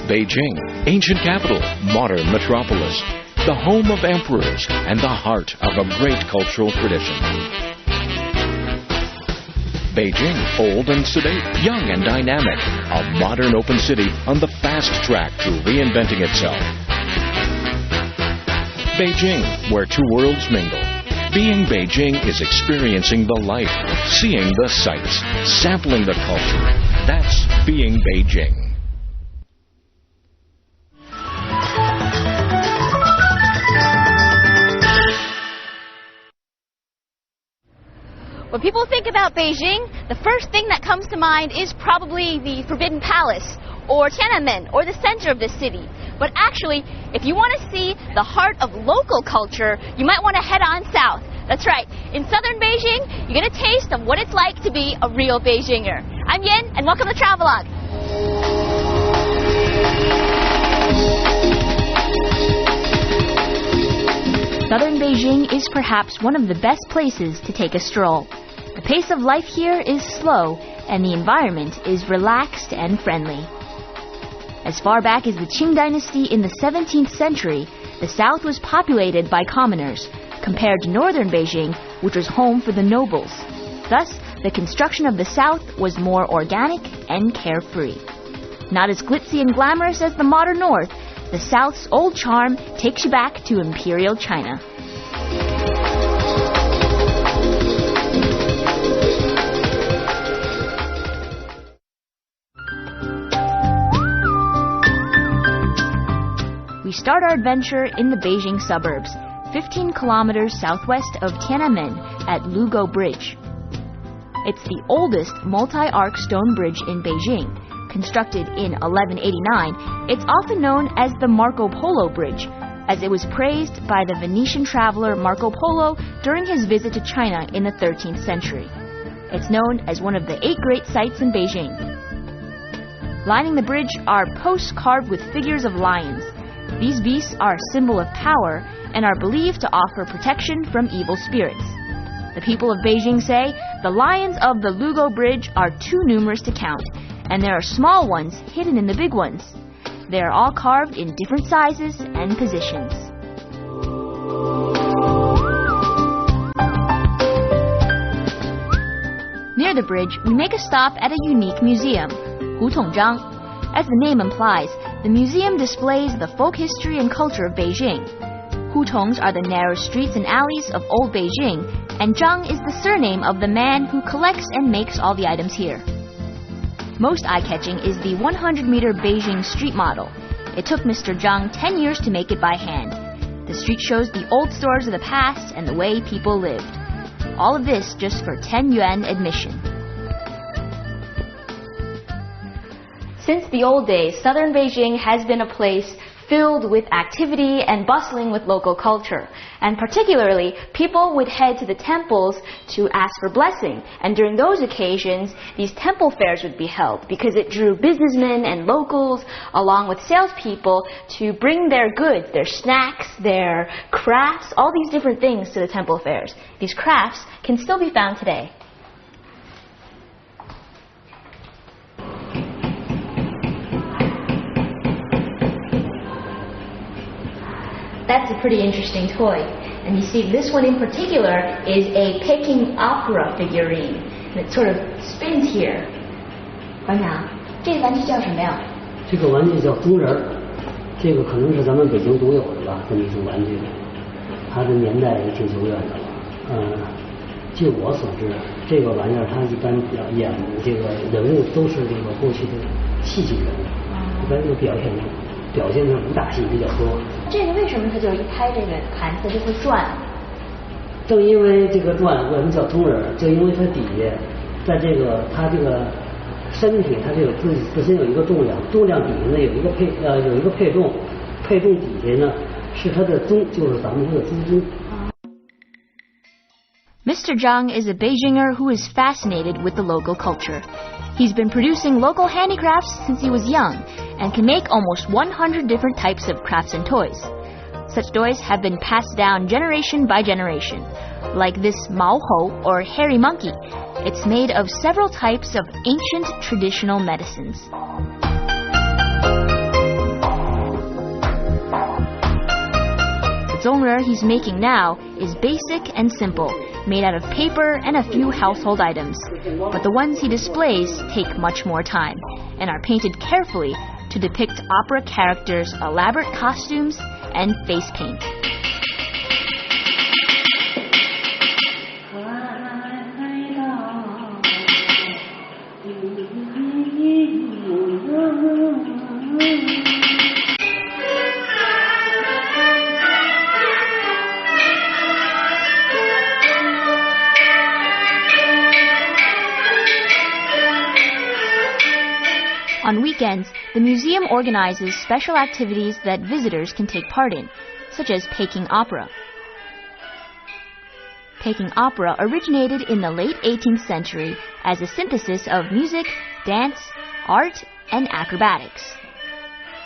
Beijing, ancient capital, modern metropolis, the home of emperors and the heart of a great cultural tradition. Beijing, old and sedate, young and dynamic, a modern open city on the fast track to reinventing itself. Beijing, where two worlds mingle. Being Beijing is experiencing the life, seeing the sights, sampling the culture. That's being Beijing. When people think about Beijing, the first thing that comes to mind is probably the Forbidden Palace, or Tiananmen, or the center of the city. But actually, if you want to see the heart of local culture, you might want to head on south. That's right, in southern Beijing, you get a taste of what it's like to be a real Beijinger. I'm Yen, and welcome to Travelogue. Southern Beijing is perhaps one of the best places to take a stroll. The pace of life here is slow, and the environment is relaxed and friendly. As far back as the Qing dynasty in the 17th century, the south was populated by commoners, compared to northern Beijing, which was home for the nobles. Thus, the construction of the south was more organic and carefree. Not as glitzy and glamorous as the modern north, the South's old charm takes you back to Imperial China. We start our adventure in the Beijing suburbs, 15 kilometers southwest of Tiananmen at Lugo Bridge. It's the oldest multi-arc stone bridge in Beijing. Constructed in 1189, it's often known as the Marco Polo Bridge, as it was praised by the Venetian traveler Marco Polo during his visit to China in the 13th century. It's known as one of the 8 great sights in Beijing. Lining the bridge are posts carved with figures of lions. These beasts are a symbol of power and are believed to offer protection from evil spirits. The people of Beijing say the lions of the Lugo Bridge are too numerous to count, and there are small ones hidden in the big ones. They are all carved in different sizes and positions. Near the bridge, we make a stop at a unique museum, Hutongzhang. As the name implies, the museum displays the folk history and culture of Beijing. Hutongs are the narrow streets and alleys of old Beijing, and Zhang is the surname of the man who collects and makes all the items here. Most eye-catching is the 100-meter Beijing street model. It took Mr. Zhang 10 years to make it by hand. The street shows the old stores of the past and the way people lived. All of this just for 10 yuan admission. Since the old days, southern Beijing has been a place filled with activity and bustling with local culture. And particularly, people would head to the temples to ask for blessing. And during those occasions, these temple fairs would be held because it drew businessmen and locals along with salespeople to bring their goods, their snacks, their crafts, all these different things to the temple fairs. These crafts can still be found today. That's a pretty interesting toy. And you see, this one in particular is a Peking opera figurine. And it sort of spins here. 馆长，这个玩具叫什么呀？这个玩具叫钟人儿，这个可能是咱们北京独有的吧，这么一种玩具。它的年代也挺久远的了。据我所知，这个玩意儿它一般演的这个人物都是这个过去的戏剧人物，一般这个表现的武打戏比较多。这个为什么它就一拍这个盘子就会转？正因为这个转，为什么叫钟人？就因为它底下，在这个它这个身体，它就有自身有一个重量，重量底下呢有一个配重，配重底下呢是它的钟，就是咱们说的珠珠。Mr. Zhang is a Beijinger who is fascinated with the local culture. He's been producing local handicrafts since he was young and can make almost 100 different types of crafts and toys. Such toys have been passed down generation by generation, like this Mao Hou or hairy monkey. It's made of several types of ancient traditional medicines. The zongre he's making now is basic and simple, made out of paper and a few household items. But the ones he displays take much more time and are painted carefully to depict opera characters' elaborate costumes and face paint. On weekends, the museum organizes special activities that visitors can take part in, such as Peking Opera. Peking Opera originated in the late 18th century as a synthesis of music, dance, art, and acrobatics.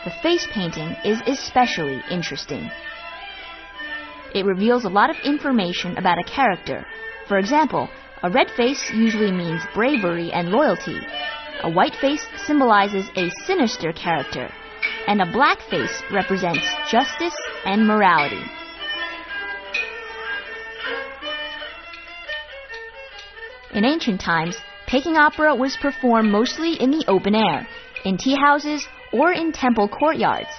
The face painting is especially interesting. It reveals a lot of information about a character. For example, a red face usually means bravery and loyalty. A white face symbolizes a sinister character, and a black face represents justice and morality. In ancient times, Peking opera was performed mostly in the open air, in tea houses, or in temple courtyards.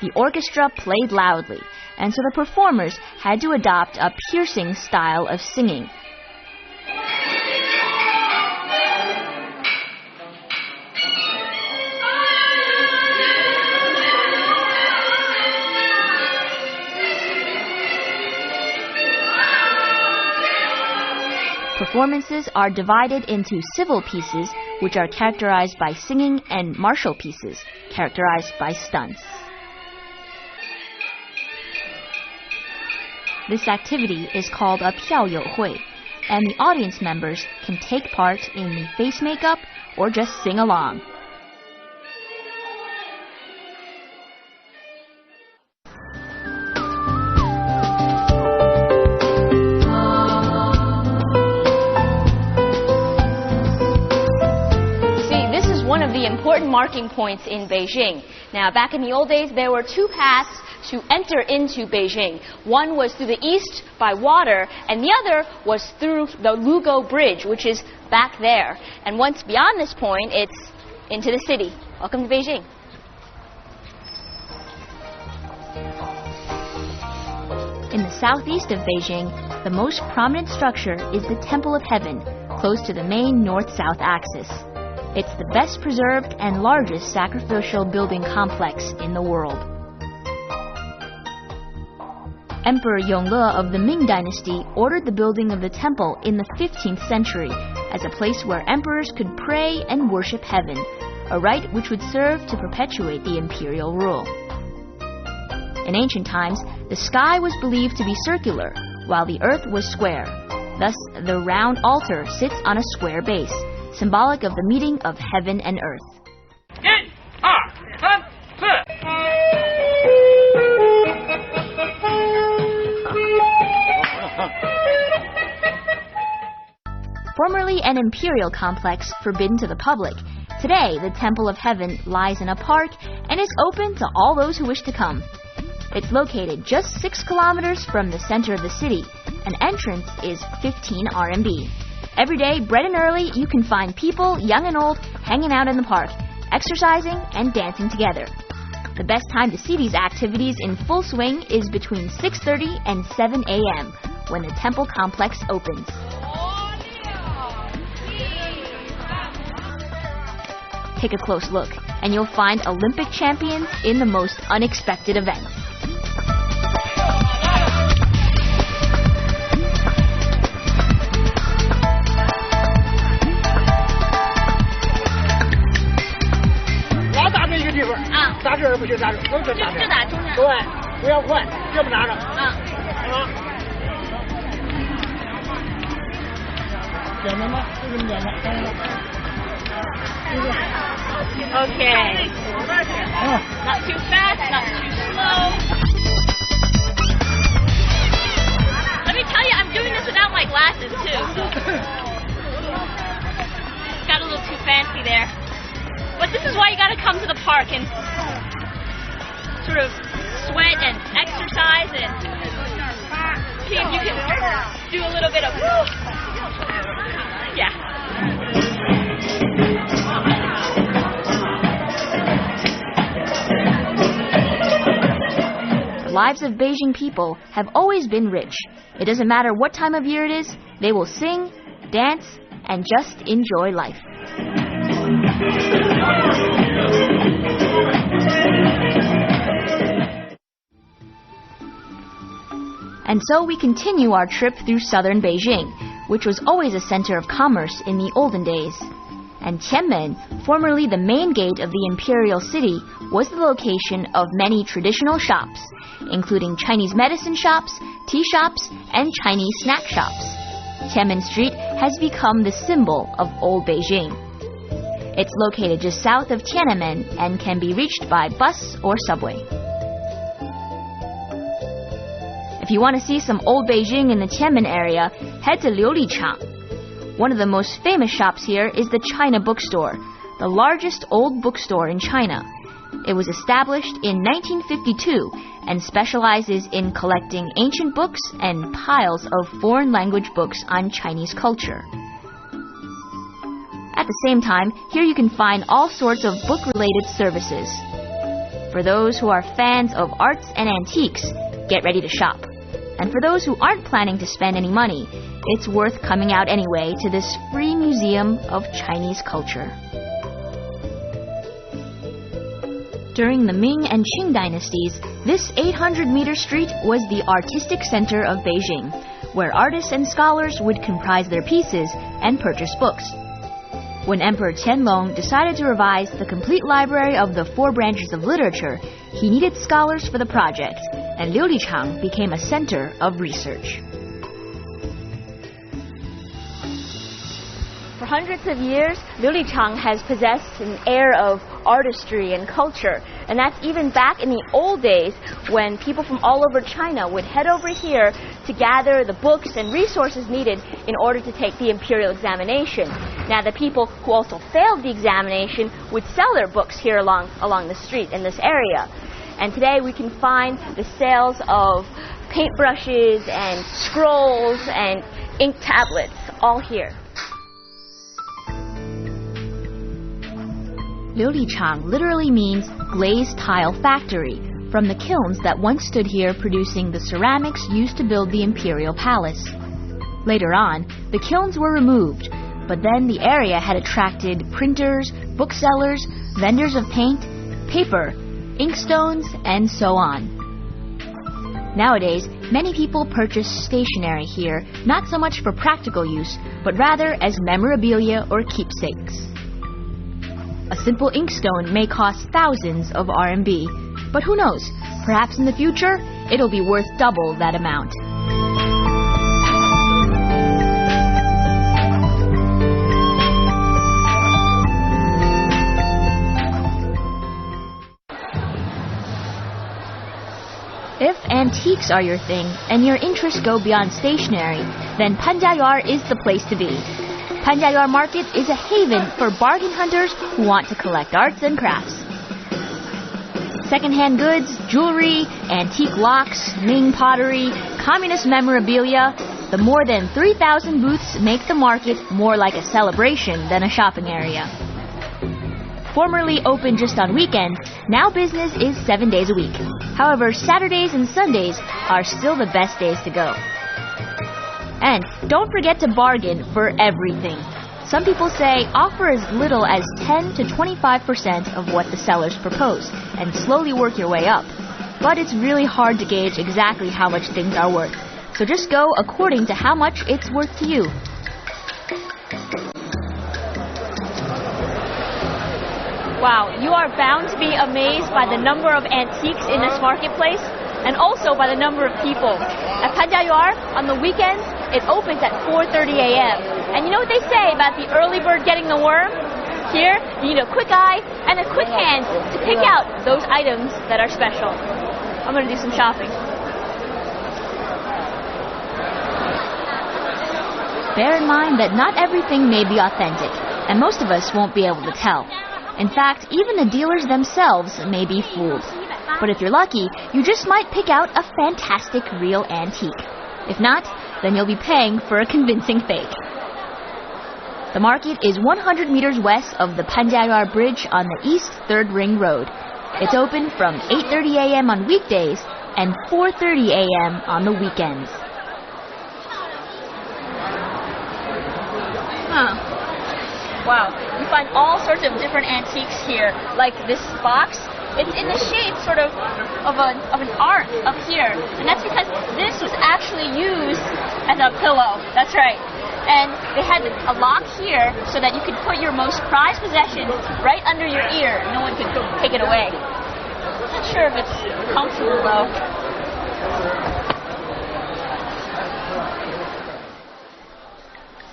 The orchestra played loudly, and so the performers had to adopt a piercing style of singing. Performances are divided into civil pieces, which are characterized by singing, and martial pieces, characterized by stunts. This activity is called a 票友会, and the audience members can take part in the face makeup or just sing along. Important marking points in Beijing. Now, back in the old days, there were two paths to enter into Beijing. One was through the east by water, and the other was through the Lugo Bridge, which is back there. And once beyond this point, it's into the city. Welcome to Beijing. In the southeast of Beijing, the most prominent structure is the Temple of Heaven, close to the main north-south axis. It's the best preserved and largest sacrificial building complex in the world. Emperor Yongle of the Ming Dynasty ordered the building of the temple in the 15th century as a place where emperors could pray and worship heaven, a rite which would serve to perpetuate the imperial rule. In ancient times, the sky was believed to be circular, while the earth was square. Thus, the round altar sits on a square base, symbolic of the meeting of heaven and earth. 1、2、3、4。 Formerly an imperial complex forbidden to the public, today the Temple of Heaven lies in a park and is open to all those who wish to come. It's located just 6 kilometers from the center of the city, and entrance is 15 RMB. Every day, bright and early, you can find people, young and old, hanging out in the park, exercising and dancing together. The best time to see these activities in full swing is between 6:30 and 7 a.m., when the temple complex opens. Take a close look, and you'll find Olympic champions in the most unexpected events. Okay. Not too fast, not too slow. Let me tell you, I'm doing this without my glasses too. So. Got a little too fancy there. But this is why you gotta come to the park and sort of sweat and exercise and see if you can do a little bit of yeah. The lives of Beijing people have always been rich. It doesn't matter what time of year it is, they will sing, dance, and just enjoy life. And so we continue our trip through southern Beijing, which was always a center of commerce in the olden days. And Tianmen, formerly the main gate of the imperial city, was the location of many traditional shops, including Chinese medicine shops, tea shops, and Chinese snack shops. Tianmen Street has become the symbol of old Beijing. It's located just south of Tiananmen and can be reached by bus or subway. If you want to see some old Beijing in the Tiananmen area, head to Liulichang. One of the most famous shops here is the China Bookstore, the largest old bookstore in China. It was established in 1952 and specializes in collecting ancient books and piles of foreign language books on Chinese culture. At the same time, here you can find all sorts of book-related services. For those who are fans of arts and antiques, get ready to shop. And for those who aren't planning to spend any money, it's worth coming out anyway to this free museum of Chinese culture. During the Ming and Qing dynasties, this 800-meter street was the artistic center of Beijing, where artists and scholars would comprise their pieces and purchase books. When Emperor Qianlong decided to revise the complete library of the 4 branches of literature, he needed scholars for the project, and Liulichang became a center of research. For hundreds of years, Liulichang has possessed an air of artistry and culture, and that's even back in the old days when people from all over China would head over here to gather the books and resources needed in order to take the imperial examination. Now, the people who also failed the examination would sell their books here along the street in this area. And today we can find the sales of paintbrushes and scrolls and ink tablets all here. Liulichang literally means glazed tile factory, from the kilns that once stood here producing the ceramics used to build the imperial palace. Later on, the kilns were removed, but then the area had attracted printers, booksellers, vendors of paint, paper, inkstones, and so on. Nowadays, many people purchase stationery here, not so much for practical use, but rather as memorabilia or keepsakes. A simple inkstone may cost thousands of RMB, but who knows, perhaps in the future, it'll be worth double that amount. If antiques are your thing and your interests go beyond stationery, then Panjiayuan is the place to be. Panjiayuan Market is a haven for bargain hunters who want to collect arts and crafts. Second-hand goods, jewelry, antique locks, Ming pottery, communist memorabilia, the more than 3,000 booths make the market more like a celebration than a shopping area. Formerly open just on weekends, now business is 7 days a week. However, Saturdays and Sundays are still the best days to go. And don't forget to bargain for everything. Some people say offer as little as 10 to 25% of what the sellers propose and slowly work your way up. But it's really hard to gauge exactly how much things are worth. So just go according to how much it's worth to you. Wow, you are bound to be amazed by the number of antiques in this marketplace and also by the number of people. At Panjiayuan, on the weekends, It opens at 4:30 a.m. And you know what they say about the early bird getting the worm? Here, you need a quick eye and a quick hand to pick out those items that are special. I'm going to do some shopping. Bear in mind that not everything may be authentic, and most of us won't be able to tell. In fact, even the dealers themselves may be fooled. But if you're lucky, you just might pick out a fantastic real antique. If not, then you'll be paying for a convincing fake. The market is 100 meters west of the Panjiagar Bridge on the East 3rd Ring Road. It's open from 8:30 a.m. on weekdays and 4:30 a.m. on the weekends. Wow, you find all sorts of different antiques here, like this box. It's in the shape sort of an arc up here, and that's because this was actually used as a pillow. That's right. And they had a lock here so that you could put your most prized possession right under your ear. No one could take it away. I'm not sure if it's comfortable though.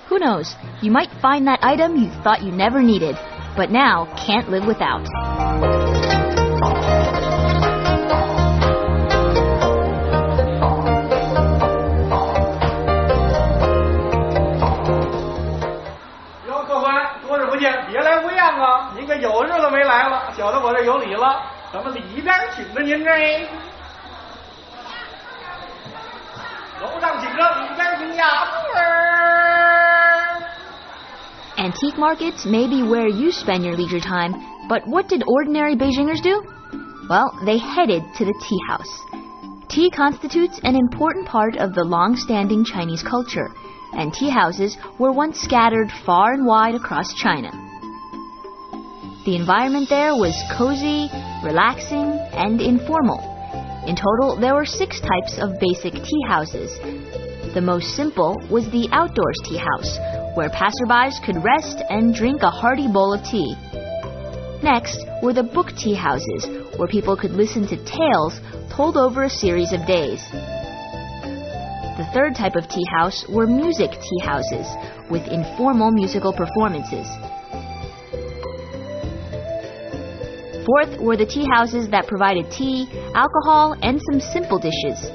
Who knows? You might find that item you thought you never needed, but now can't live without.哟，客官，多日不见，别来无恙啊！您可有日子没来了，小的我这有礼了，咱们里边请着您这。楼上请着，里边请雅妇儿。Antique markets may be where you spend your leisure time, but what did ordinary Beijingers do? Well, they headed to the tea house. Tea constitutes an important part of the long-standing Chinese culture, and tea houses were once scattered far and wide across China. The environment there was cozy, relaxing, and informal. In total, there were 6 types of basic tea houses. The most simple was the outdoors tea house, where passerbys could rest and drink a hearty bowl of tea. Next were the book tea houses, where people could listen to tales told over a series of days. The third type of tea house were music tea houses, with informal musical performances. Fourth were the tea houses that provided tea, alcohol, and some simple dishes.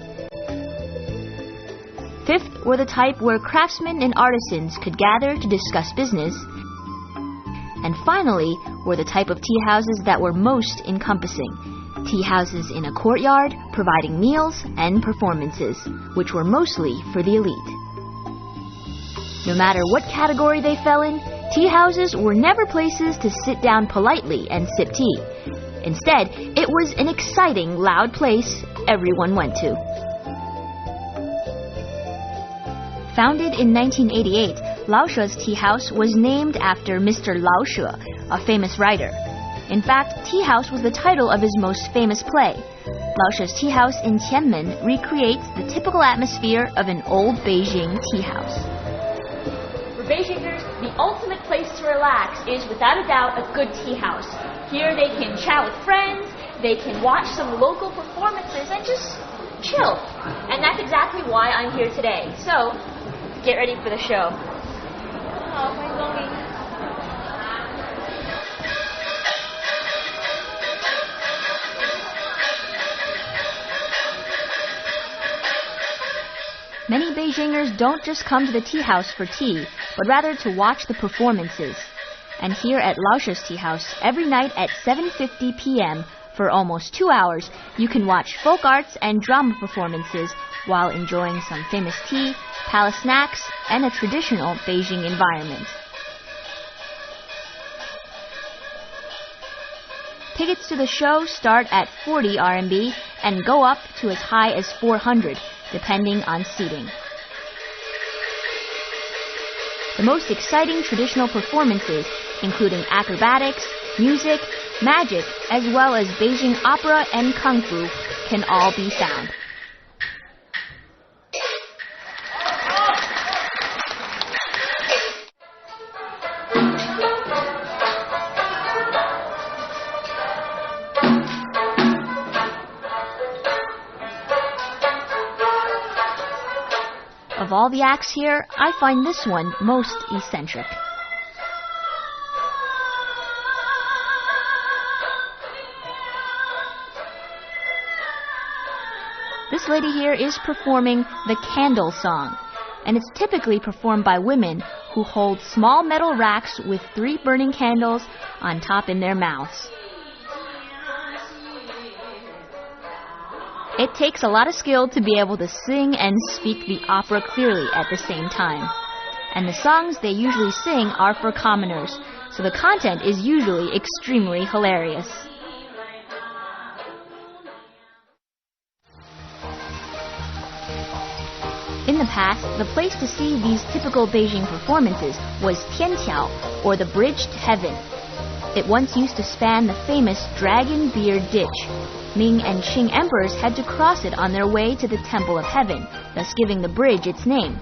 Fifth were the type where craftsmen and artisans could gather to discuss business. And finally were the type of tea houses that were most encompassing. Tea houses in a courtyard, providing meals and performances, which were mostly for the elite. No matter what category they fell in, tea houses were never places to sit down politely and sip tea. Instead, it was an exciting, loud place everyone went to. Founded in 1988, Laoshe's Tea House was named after Mr. Laoshe, a famous writer. In fact, Tea House was the title of his most famous play. Laoshe's Tea House in Tianmen recreates the typical atmosphere of an old Beijing tea house. For Beijingers, the ultimate place to relax is without a doubt a good tea house. Here they can chat with friends, they can watch some local performances, and just chill. And that's exactly why I'm here today. So, get ready for the show. Many Beijingers don't just come to the tea house for tea, but rather to watch the performances. And here at Laoshe's Tea House, every night at 7:50 p.m., for almost 2 hours, you can watch folk arts and drama performances while enjoying some famous tea, palace snacks, and a traditional Beijing environment. Tickets to the show start at 40 RMB and go up to as high as 400, depending on seating. The most exciting traditional performances, including acrobatics, music, magic, as well as Beijing opera and kung fu, can all be found. A Of all the acts here, I find this one most eccentric. This lady here is performing the candle song, and it's typically performed by women who hold small metal racks with 3 burning candles on top in their mouths. It takes a lot of skill to be able to sing and speak the opera clearly at the same time. And the songs they usually sing are for commoners, so the content is usually extremely hilarious. In the past, the place to see these typical Beijing performances was Tianqiao, or the Bridge to Heaven. It once used to span the famous Dragon Beard Ditch. Ming and Qing emperors had to cross it on their way to the Temple of Heaven, thus giving the bridge its name.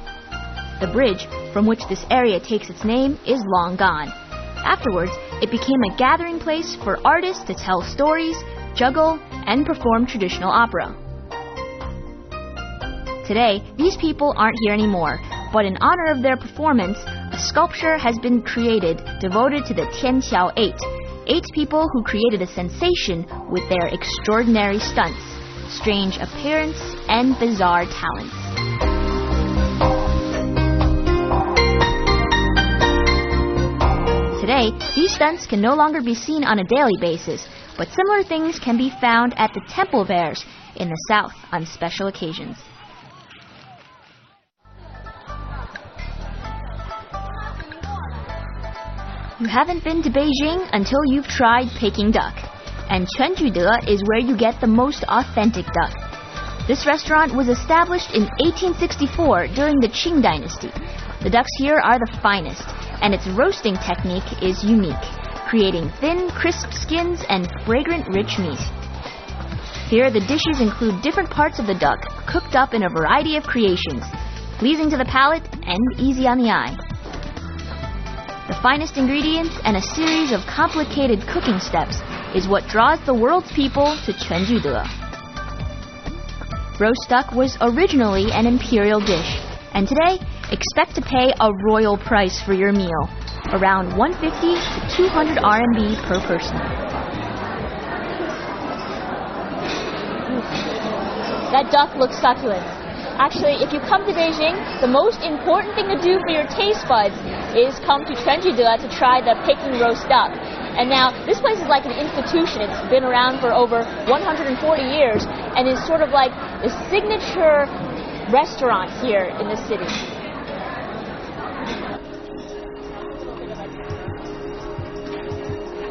The bridge, from which this area takes its name, is long gone. Afterwards, it became a gathering place for artists to tell stories, juggle, and perform traditional opera. Today, these people aren't here anymore, but in honor of their performance, a sculpture has been created devoted to the Tianqiao 8 people who created a sensation with their extraordinary stunts, strange appearance, and bizarre talents. Today, these stunts can no longer be seen on a daily basis, but similar things can be found at the temple fairs in the south on special occasions. You haven't been to Beijing until you've tried Peking duck. And Quanjude is where you get the most authentic duck. This restaurant was established in 1864 during the Qing dynasty. The ducks here are the finest, and its roasting technique is unique, creating thin, crisp skins and fragrant, rich meat. Here, the dishes include different parts of the duck, cooked up in a variety of creations, pleasing to the palate and easy on the eye. The finest ingredients and a series of complicated cooking steps is what draws the world's people to Quanjude. Roast duck was originally an imperial dish, and today, expect to pay a royal price for your meal, around 150 to 200 RMB per person. That duck looks succulent. Actually, if you come to Beijing, the most important thing to do for your taste buds is come to Quanjude to try the Peking roast duck. And now, this place is like an institution. It's been around for over 140 years and is sort of like the signature restaurant here in the city.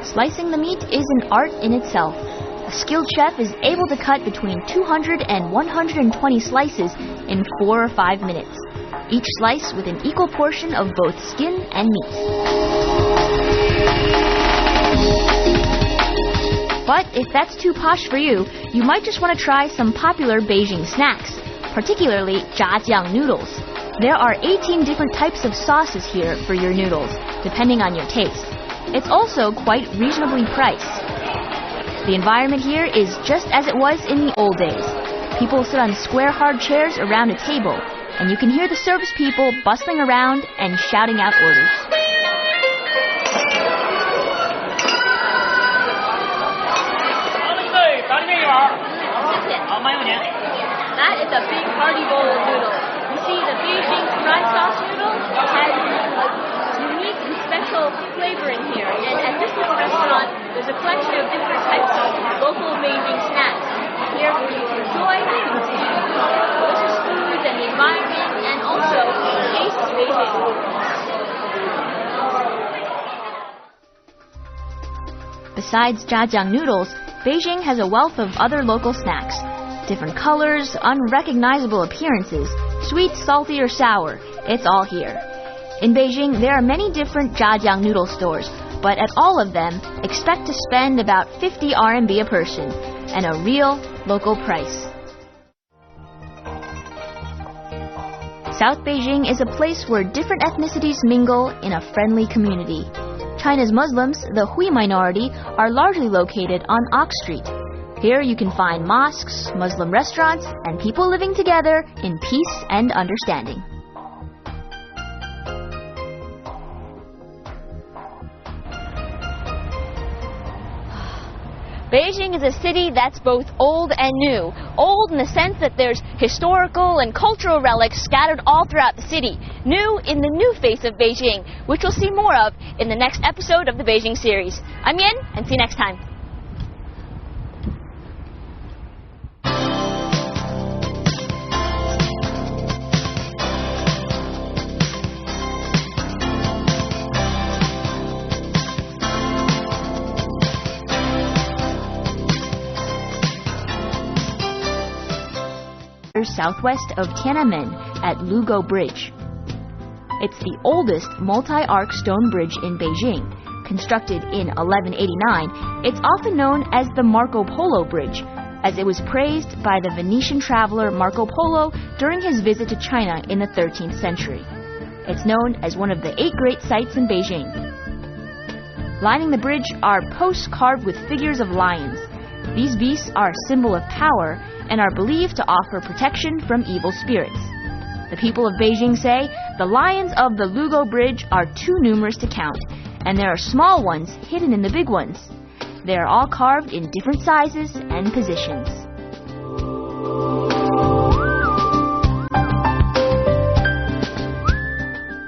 Slicing the meat is an art in itself. A skilled chef is able to cut between 200 and 120 slices in 4 or 5 minutes, each slice with an equal portion of both skin and meat. But if that's too posh for you, you might just want to try some popular Beijing snacks, particularly zhajiang noodles. There are 18 different types of sauces here for your noodles, depending on your taste. It's also quite reasonably priced. The environment here is just as it was in the old days. People sit on square hard chairs around a table, and you can hear the service people bustling around and shouting out orders. That is a big hearty bowl of noodles. You see, the Beijing fried sauce noodle has a unique and special flavor in here. And at this little restaurant, there's a collection of different types of local Beijing snacks. Here where you can enjoy delicious foods and the environment, and also taste Beijing. Besides zhajiang noodles, Beijing has a wealth of other local snacks. Different colors, unrecognizable appearances, sweet, salty, or sour, it's all here. In Beijing, there are many different zhajiang noodle stores, but at all of them, expect to spend about 50 RMB a person, and a real local price. South Beijing is a place where different ethnicities mingle in a friendly community. China's Muslims, the Hui minority, are largely located on Ox Street. Here you can find mosques, Muslim restaurants, and people living together in peace and understanding. Beijing is a city that's both old and new. Old in the sense that there's historical and cultural relics scattered all throughout the city. New in the new face of Beijing, which we'll see more of in the next episode of the Beijing series. I'm Yin, and see you next time. Southwest of Tiananmen at Lugo Bridge. It's the oldest multi-arc stone bridge in Beijing. Constructed in 1189, it's often known as the Marco Polo Bridge, as it was praised by the Venetian traveler Marco Polo during his visit to China in the 13th century. It's known as one of the 8 great sights in Beijing. Lining the bridge are posts carved with figures of lions. These beasts are a symbol of power and are believed to offer protection from evil spirits. The people of Beijing say the lions of the Lugo Bridge are too numerous to count, and there are small ones hidden in the big ones. They are all carved in different sizes and positions.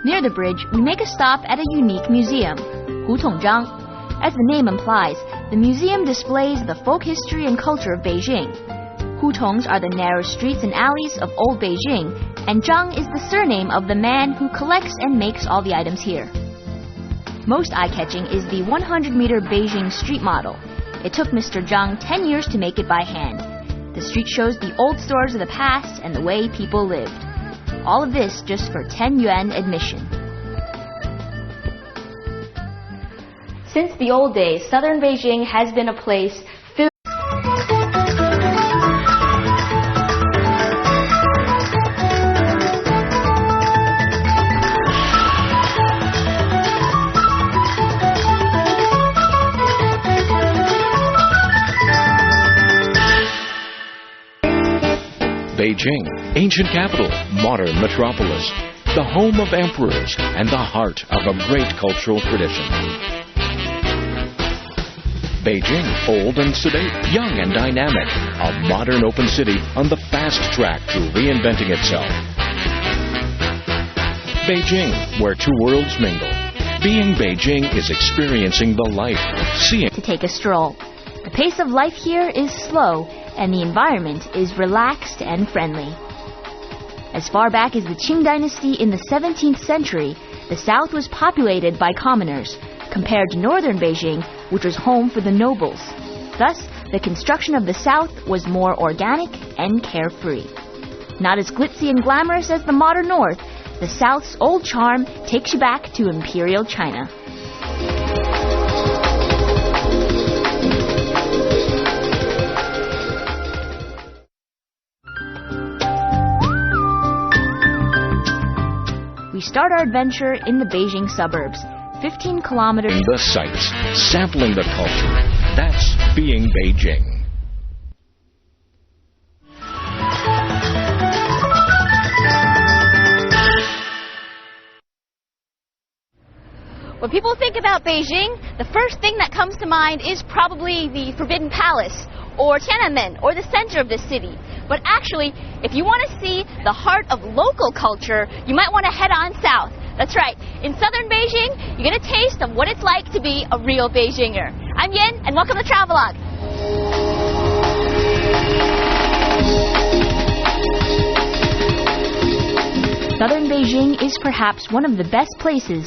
Near the bridge, we make a stop at a unique museum, Hutongzhang. As the name implies, the museum displays the folk history and culture of Beijing. Hutongs are the narrow streets and alleys of old Beijing, and Zhang is the surname of the man who collects and makes all the items here. Most eye-catching is the 100-meter Beijing street model. It took Mr. Zhang 10 years to make it by hand. The street shows the old stores of the past and the way people lived. All of this just for 10 yuan admission. Since the old days, southern Beijing has been a place filled Beijing, ancient capital, modern metropolis, the home of emperors and the heart of a great cultural tradition. Beijing, old and sedate, young and dynamic, a modern open city on the fast track to reinventing itself. Beijing, where 2 worlds mingle. Being Beijing is experiencing the life, seeing. To take a stroll. The pace of life here is slow, and the environment is relaxed and friendly. As far back as the Qing dynasty in the 17th century, the south was populated by commoners, compared to northern Beijing, which was home for the nobles. Thus, the construction of the south was more organic and carefree. Not as glitzy and glamorous as the modern north, the south's old charm takes you back to imperial China. We start our adventure in the Beijing suburbs, 15 kilometers. The sights, sampling the culture. That's being Beijing. When people think about Beijing, the first thing that comes to mind is probably the Forbidden Palace, or Tiananmen, or the center of the city. But actually, if you want to see the heart of local culture, you might want to head on south. That's right, in southern Beijing, you get a taste of what it's like to be a real Beijinger. I'm Yin, and welcome to Travelogue. Southern Beijing is perhaps one of the best places